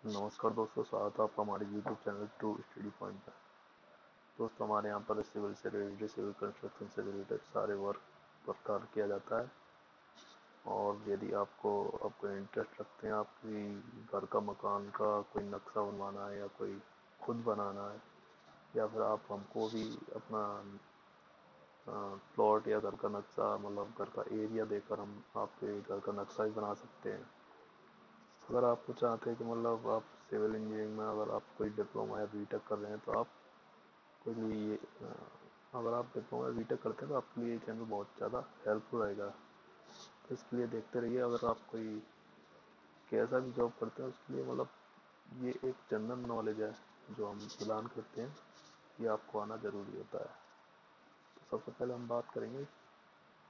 नमस्कार दोस्तों, स्वागत है आपका हमारे YouTube channel to study point पर। दोस्तों, हमारे यहाँ पर सिविल से रिलेटेड, सिविल कंस्ट्रक्शन से रिलेटेड सारे वर्क पर कार्य किया जाता है। और यदि आपको इंटरेस्ट रखते हैं, आपकी घर का मकान का कोई नक्शा बनवाना है या कोई खुद बनाना है, या फिर आप हमको भी अपना प्लॉट या घर का नक्शा, मतलब घर का एरिया देकर हम आपके घर का नक्शा भी बना सकते हैं। अगर आपको चाहते हैं कि मतलब आप सिविल इंजीनियरिंग में अगर आप कोई डिप्लोमा या बीटेक कर रहे हैं तो आप के लिए अगर आप डिप्लोमा या बीटेक करते हैं तो आपके लिए ये चैनल बहुत ज़्यादा हेल्पफुल रहेगा। तो इसके लिए देखते रहिए। अगर आप कोई कैसा भी जॉब करते हैं उसके लिए मतलब ये एक जनरल नॉलेज है जो हम प्रदान करते हैं, ये आपको आना ज़रूरी होता है। तो सबसे पहले हम बात करेंगे,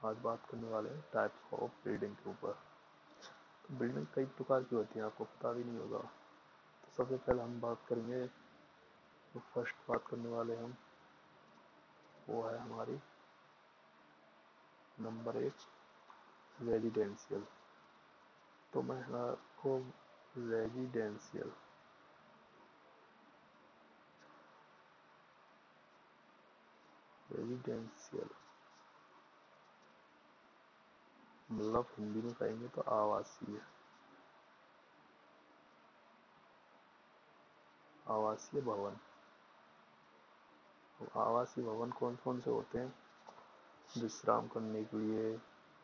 आज बात करने वाले हैं टाइप्स ऑफ बिल्डिंग के ऊपर। तो बिल्डिंग कई प्रकार की होती हैं, आपको पता भी नहीं होगा। तो सबसे पहले हम बात करेंगे, तो फर्स्ट बात करने वाले हम वो है हमारी नंबर 1, रेजिडेंशियल। तो मैं आपको रेजिडेंशियल रेजिडेंशियल मतलब हिंदी में कहेंगे तो आवासीय आवासीय भवन। तो आवासीय भवन कौन कौन से होते हैं? विश्राम करने के लिए,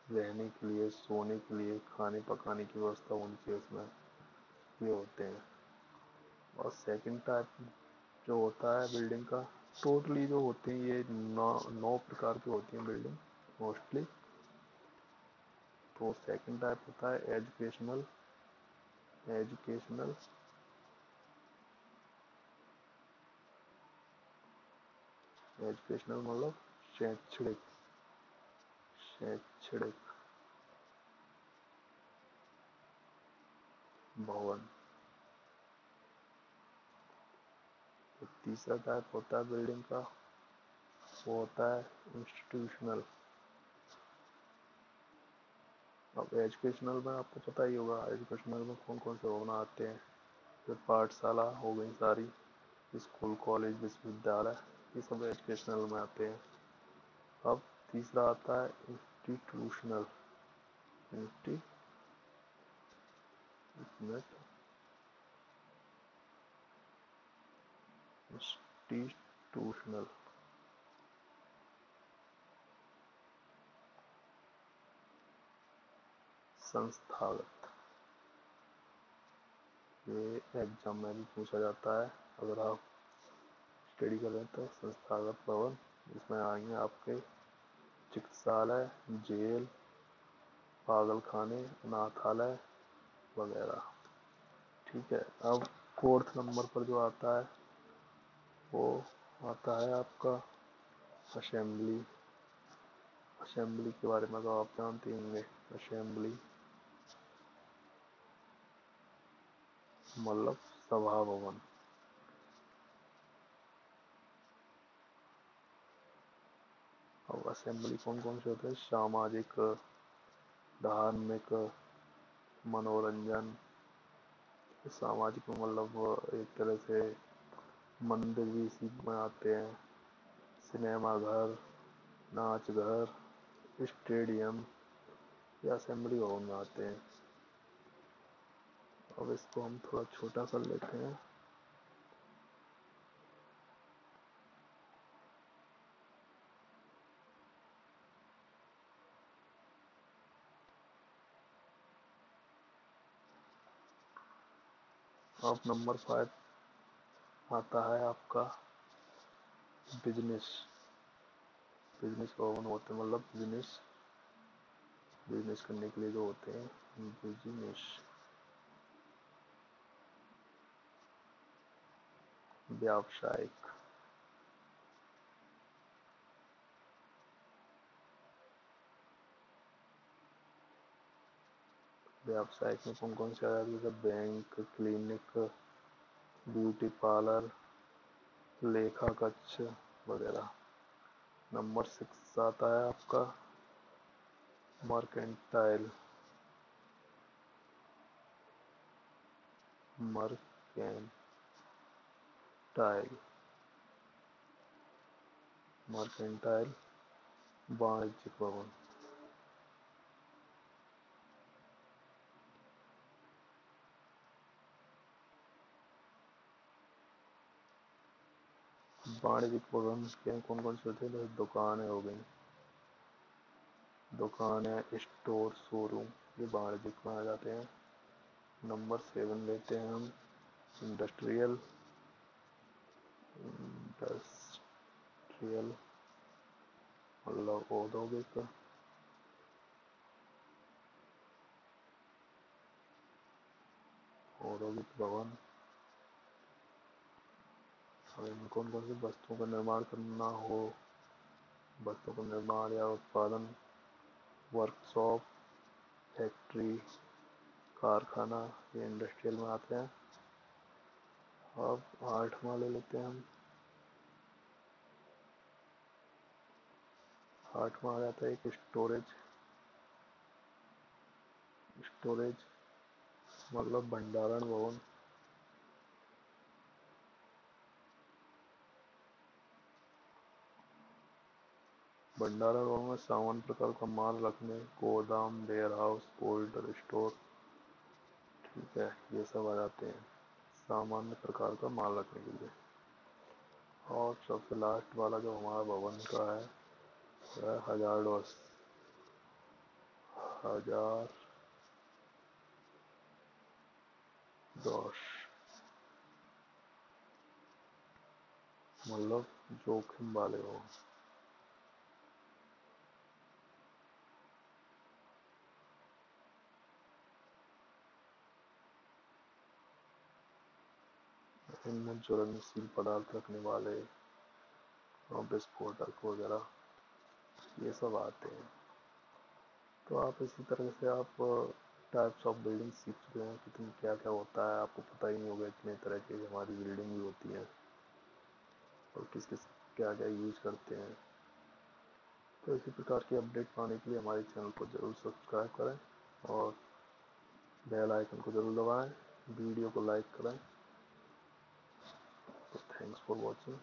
रहने के लिए, सोने के लिए, खाने पकाने की व्यवस्था होनी चाहिए उसमें, ये होते हैं। और सेकंड टाइप जो होता है बिल्डिंग का, टोटली जो होते हैं ये 9 प्रकार की होती हैं बिल्डिंग मोस्टली। तो सेकंड टाइप होता है एजुकेशनल एजुकेशनल एजुकेशनल मतलब शैक्षणिक शैक्षणिक भवन। तो तीसरा टाइप होता है बिल्डिंग का, वो होता है इंस्टीट्यूशनल। अब एजुकेशनल में आपको पता ही होगा, एजुकेशनल में कौन कौन से भवन आते हैं। तो पाठशाला हो गई सारी, स्कूल, कॉलेज, विश्वविद्यालय, ये सब एजुकेशनल में आते हैं। अब तीसरा आता है इंस्टीट्यूशनल इंस्टीट्यूशनल संस्थागत। ये एग्जाम में भी पूछा जाता है, अगर आप स्टडी कर रहे हैं तो। संस्थागत भवन, इसमें आएंगे आपके चिकित्सालय, जेल, पागलखाने, अनाथालय वगैरह। ठीक है। अब फोर्थ नंबर पर जो आता है वो आता है आपका असेंबली। असेंबली के बारे में तो आप जानते होंगे। असेंबली मतलब सभा भवन। अब असेंबली कौन कौन से होते हैं? सामाजिक, धार्मिक, मनोरंजन। सामाजिक मतलब एक तरह से मंदिर भी इसी में आते हैं, सिनेमा घर, नाच घर, स्टेडियम, या असेंबली भवन में आते हैं। अब इसको हम थोड़ा छोटा कर लेते हैं। अब नंबर 5 आता है आपका बिजनेस। बिजनेस भवन होते हैं, मतलब बिजनेस करने के लिए जो होते हैं, बिजनेस। व्यावसायिक व्यावसायिक में कौन कौन से आ जाते हैं? जैसे बैंक, क्लिनिक, ब्यूटी पार्लर, लेखा कक्ष वगैरह। नंबर 6 आता है आपका मर्केंटाइल। टाइल, मर्केंटाइल वाणिज्यिक भवन। वाणिज्यिक भवन के कौन कौन से होते हैं? दुकानें हो गई, दुकानें, स्टोर, शोरूम, ये वाणिज्यिक माने जाते हैं। नंबर 7 लेते हैं हम, इंडस्ट्रियल। इंडस्ट्रियल मतलब औद्योगिक। औद्योगिक भवन, कौन कौन सी वस्तुओं का निर्माण करना हो, वस्तुओं का निर्माण या उत्पादन, वर्कशॉप, फैक्ट्री, कारखाना, ये इंडस्ट्रियल में आते हैं। अब 8वां ले लेते हैं हम। 8वां आ जाता है एक स्टोरेज। स्टोरेज मतलब भंडारण भवन। भंडारण भवन में सामान्य प्रकार का माल रखने, गोदाम, वेयर हाउस, कोल्ड स्टोर, ठीक है, ये सब आ जाते हैं सामान्य प्रकार का माल रखने के लिए। और सबसे लास्ट वाला जो हमारा भवन का है वह हजारडोस। दोष मतलब जोखिम वाले हो। इनमें ज्वलनशील पदार्थ रखने वाले और विस्फोटक वगैरह ये सब आते हैं। तो आप इसी तरह से आप टाइप्स ऑफ बिल्डिंग सीख चुके हैं, कितनी क्या क्या होता है आपको पता ही नहीं होगा। इतने तरह की हमारी बिल्डिंग भी होती है और किस किस क्या क्या यूज करते हैं। तो इसी प्रकार की अपडेट पाने के लिए हमारे चैनल को ज़रूर सब्सक्राइब करें और बेल आइकन को ज़रूर दबाएं, वीडियो को लाइक करें। तो थैंक्स फॉर वॉचिंग।